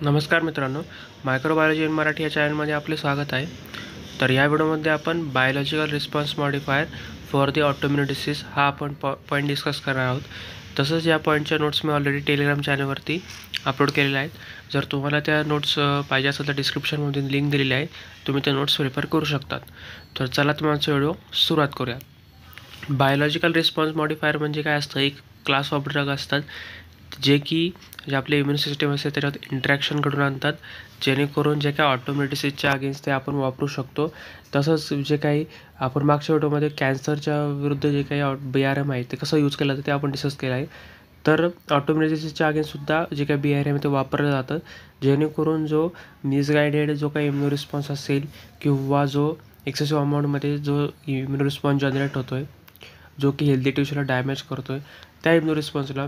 नमस्कार मित्रांनो, microbiology in Marathi या चॅनलमध्ये आपले स्वागत आहे. तर या व्हिडिओमध्ये आपण biological response modifier for the autoimmune disease हा आपण पॉईंट डिस्कस करणार आहोत. तसंच या पॉईंटच्या नोट्स मी ऑलरेडी टेलिग्राम चॅनलवरती अपलोड केलेल्या आहेत. जर तुम्हाला त्या नोट्स पाहिजे असेल तर डिस्क्रिप्शनमधून लिंक दिलेली आहे, तुम्ही त्या नोट्स प्रिफर करू शकतात. तर चला तुम्हाला व्हिडिओ सुरुवात करूया. बायोलॉजिकल रिस्पॉन्स मॉडिफायर म्हणजे काय असतं? एक क्लास ऑफ ड्रग असतात जे की जे आपले इम्युन सिस्टम असते त्याच्यात इंटरॅक्शन घडून आणतात, जेणेकरून जे काही ऑटोइम्युन डिसीजच्या अगेन्स्ट ते आपण वापरू शकतो. तसंच जे काही आपण मागच्या व्हिडिओमध्ये कॅन्सरच्या विरुद्ध जे काही BRM आहे ते कसं यूज केलं जातं ते आपण डिस्कस केलं आहे. तर ऑटोइम्युन डिसीजच्या अगेन्स्टसुद्धा जे काही BRM आहे ते वापरलं जातं, जेणेकरून जो मिसगायडेड जो काही इम्युन रिस्पॉन्स असेल किंवा जो एक्सेसिव्ह अमाऊंटमध्ये जो इम्युन रिस्पॉन्स जनरेट होतो आहे, जो की हेल्दी टिश्यूला डॅमेज करतो आहे, त्या इम्युन रिस्पॉन्सला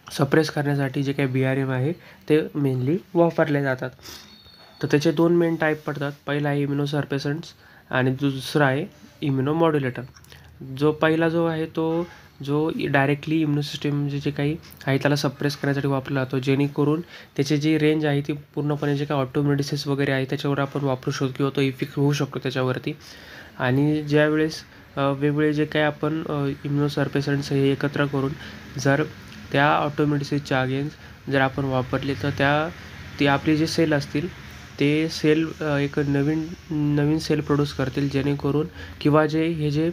सप्रेस करण्यासाठी जे काही BRM आहे ते मेनली वापरले जातात. तर त्याचे दोन मेन टाईप पडतात. पहिला आहे इम्युनोसर्पेसंट्स आणि दुसरा आहे इम्युनोमॉड्युलेटर. जो पहिला जो आहे तो जो डायरेक्टली इम्युनो सिस्टम म्हणजे जे काही आहे त्याला सप्रेस करण्यासाठी वापरला जातो, जेणेकरून त्याची जी रेंज आहे ती पूर्णपणे जे काही ऑटोइम्युन डिसीज वगैरे आहे त्याच्यावर आपण वापरू शकतो किंवा तो इफेक्ट होऊ शकतो त्याच्यावरती. आणि ज्यावेळेस वेगवेगळे जे काही आपण इम्युनोसर्पेसंट्स हे एकत्र करून जर त्या ऑटोइम्युन डिसीजच्या अगेन्स्ट जर आपण वापरले तर ती आपले जे सेल असतील ते सेल एक नवीन सेल प्रोड्यूस करतील, जेणेकरून किंवा जे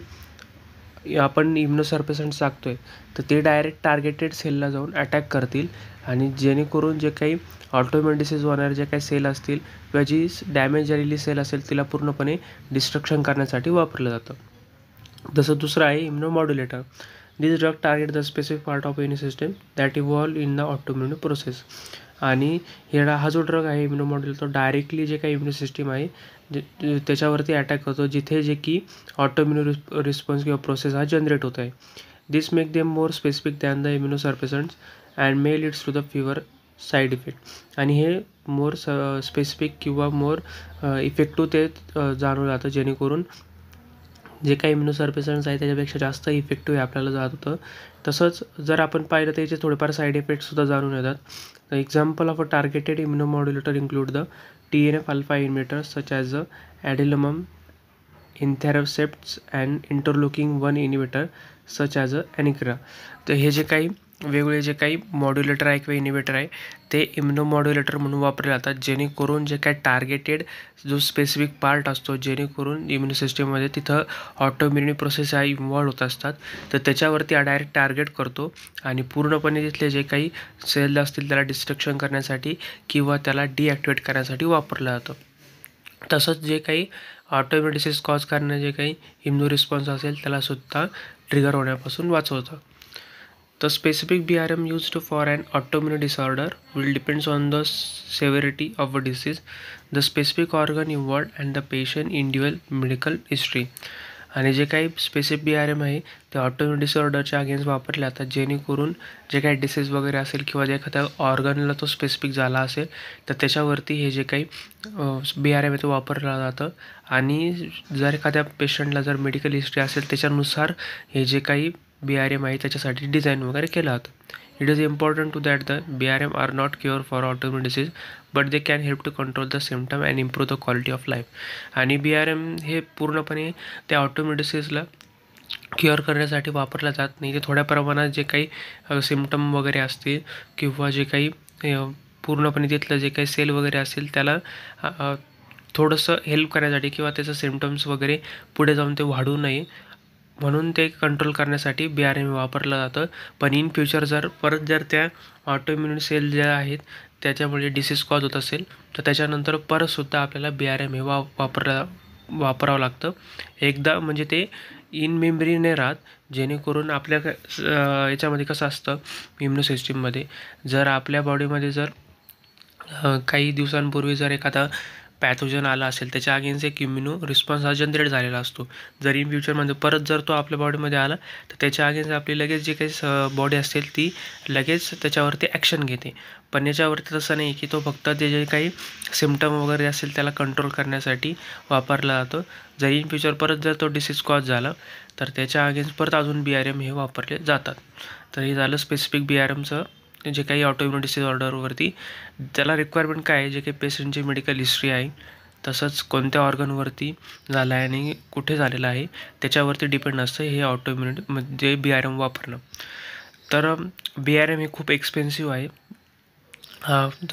आपण इम्युनोसर्पेसंट्स टाकतो आहे तर ते डायरेक्ट टार्गेटेड सेलला जाऊन अटॅक करतील आणि जेणेकरून जे काही ऑटोइम्युन डिसीज होणारे जे काही सेल असतील किंवा जी डॅमेज झालेली सेल असेल तिला पूर्णपणे डिस्ट्रक्शन करण्यासाठी वापरलं जातं. जसं दुसरं आहे immunomodulator. This drug target the specific part of immune system that involve in the autoimmune process. आणि हा जो ड्रग आहे इम्युनोमॉड्युलेटर तो डायरेक्टली जे काही इम्युन सिस्टम आहे त्याच्यावरती अटॅक करतो जिथे जे की ऑटोइम्युन रिस्पॉन्स किंवा प्रोसेस हा जनरेट होत आहे. This make them more specific than the immunosuppressants and may leads to the fewer side effect. आणि हे मोर स्पेसिफिक किंवा मोर इफेक्टिव्ह ते जाणवलं जातं, जेणेकरून जे काही इम्युनोसर्पेसंट्स आहे त्याच्यापेक्षा जास्त इफेक्टिव्ह आपल्याला जात होतं. तसंच जर आपण पाहिलं तर याचे थोडेफार साईड इफेक्टसुद्धा जाणून येतात. Example of a targeted immunomodulator include the TNF-alpha inhibitors such as the adalimumab, Intercepts and interleukin-1 inhibitor such as Anicra. तर हे जे काही वेगवेगळे जे काही मॉड्युलेटर आहे किंवा इनिव्हेटर आहे ते इम्युनोमॉड्युलेटर म्हणून वापरले जातात, जेणेकरून जे काही टार्गेटेड जो स्पेसिफिक पार्ट असतो जेणेकरून इम्युन सिस्टममध्ये तिथं ऑटोइम्युनिटी प्रोसेस आहे इन्व्हॉल्व होत असतात, तर त्याच्यावरती डायरेक्ट टार्गेट करतो आणि पूर्णपणे तिथले जे काही सेल असतील त्याला डिस्ट्रक्शन करण्यासाठी किंवा त्याला डिॲक्टिवेट करण्यासाठी वापरलं जातं. तसंच जे काही ऑटोइम्युन डिसीज कॉज करणारे जे काही इम्युनो रिस्पॉन्स असेल त्यालासुद्धा ट्रिगर होण्यापासून वाचवतं. The specific BRM used for an autoimmune disorder will depends on the severity of a disease, the specific organ involved and the patient individual medical history. आणि जे काही specific BRM आहे ते autoimmune डिसऑर्डरच्या against वापरले जातात, जेणेकरून जे काही डिसीज वगैरे असेल किंवा जे एखाद्या ऑर्गनला तो स्पेसिफिक झाला असेल तर त्याच्यावरती हे जे काही BRM आहे तो वापरलं जातं. आणि जर एखाद्या पेशंटला जर मेडिकल हिस्ट्री असेल त्याच्यानुसार हे जे काही BRM आहे त्याच्यासाठी डिझाईन वगैरे केलं जातं. It is important to that the BRM are not cure for autoimmune disease but they can help to control the symptom and improve the quality of life. आणि BRM हे पूर्णपणे त्या ऑटोइम्युन डिसीजला क्युअर करण्यासाठी वापरला जात नाही. ते थोड्या प्रमाणात जे काही सिम्पटम वगैरे असतील किंवा जे काही पूर्णपणे तिथलं जे काही सेल वगैरे असेल त्याला थोडंसं हेल्प करण्यासाठी किंवा त्याचं सिम्पटम्स वगैरे पुढे जाऊन ते वाढू नये म्हणून ते कंट्रोल करण्यासाठी BRM वापरलं जातं. पण इन फ्युचर जर त्या ऑटोइम्युन सेल ज्या आहेत त्याच्यामुळे डिसीज कॉज होत असेल तर त्याच्यानंतर परतसुद्धा आपल्याला BRM हे वापरावं लागतं. एकदा म्हणजे ते इन मेमरी नाही राहत, जेणेकरून आपल्या याच्यामध्ये कसं असतं इम्युनो सिस्टीममध्ये जर आपल्या बॉडीमध्ये जर काही दिवसांपूर्वी जर एखादा पॅथोजन आला असेल त्याच्या अगेन्स्ट एक इम्युनो रिस्पॉन्स हा जनरेट झालेला असतो. जर इन फ्युचरमध्ये परत जर तो आपल्या बॉडीमध्ये आला तर त्याच्या अगेन्स्ट आपली लगेच जी काही बॉडी असेल ती लगेच त्याच्यावरती ॲक्शन घेते. पण याच्यावरती तसं नाही की तो फक्त ते जे काही सिम्पटम वगैरे असेल त्याला कंट्रोल करण्यासाठी वापरला जातो. जर इन फ्युचर परत जर तो डिसीज कॉज झाला तर त्याच्या अगेन्स्ट परत अजून BRM हे वापरले जातात. तर हे झालं स्पेसिफिक BRMचं जे काही ऑटोइम्युन डिसऑर्डरवरती त्याला रिक्वायरमेंट काय आहे, जे काही पेशंटची मेडिकल हिस्ट्री आहे, तसंच कोणत्या ऑर्गनवरती झालं आहे आणि कुठे झालेलं आहे त्याच्यावरती डिपेंड असतं हे ऑटोइम्युनिटी BRM वापरणं. तर BRM हे खूप एक्सपेन्सिव्ह आहे.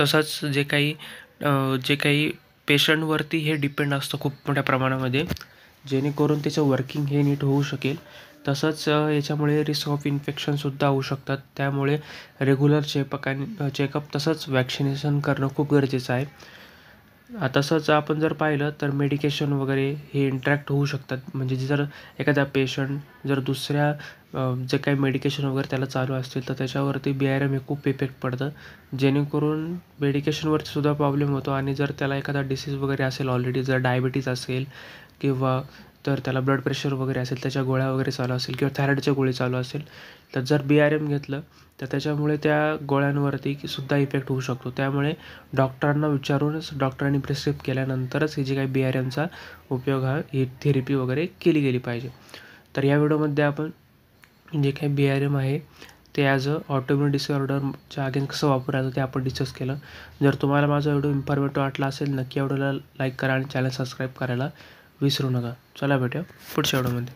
तसंच जे काही पेशंटवरती हे डिपेंड असतं खूप मोठ्या प्रमाणामध्ये, जेणेकरून त्याचं वर्किंग हे नीट होऊ शकेल. तसंच याच्यामुळे रिस्क ऑफ इन्फेक्शनसुद्धा होऊ शकतात. त्यामुळे रेग्युलर चेकअप तसंच वॅक्सिनेशन करणं खूप गरजेचं आहे. तसंच आपण जर पाहिलं तर मेडिकेशन वगैरे हे इंटरॅक्ट होऊ शकतात. म्हणजे जर एखादा पेशंट जर दुसऱ्या जे काही मेडिकेशन वगैरे त्याला चालू असतील तर त्याच्यावरती BRM हे खूप इफेक्ट पडतं, जेणेकरून मेडिकेशनवरती सुद्धा प्रॉब्लेम होतो. आणि जर त्याला एखादा डिसीज वगैरे असेल ऑलरेडी, जर डायबिटीज असेल किंवा तर त्याला ब्लड प्रेशर वगैरे असेल, त्याच्या गोळ्या वगैरे चालू असेल किंवा थायरॉईडच्या गोळी चालू असेल, तर जर BRM घेतलं तर त्याच्यामुळे त्या गोळ्यांवरती सुद्धा इफेक्ट होऊ शकतो. त्यामुळे डॉक्टरांना विचारूनच डॉक्टरांनी प्रिस्क्राईब केल्यानंतरच ही जी काही BRMचा उपयोग ही थेरपी वगैरे केली गेली पाहिजे. तर या व्हिडिओमध्ये आपण जे काही BRM आहे ते ॲज ऑटोइम्युन डिसऑर्डरच्या अगेन्स्ट कसं वापरायचं ते आपण डिस्कस केलं. जर तुम्हाला माझा व्हिडिओ इन्फॉर्मेटिव्ह वाटला असेल, नक्की व्हिडिओला लाईक करा आणि चॅनल सबस्क्राईब करायला विसरू नका. चला भेटूया पुढच्या व्हिडिओमध्ये.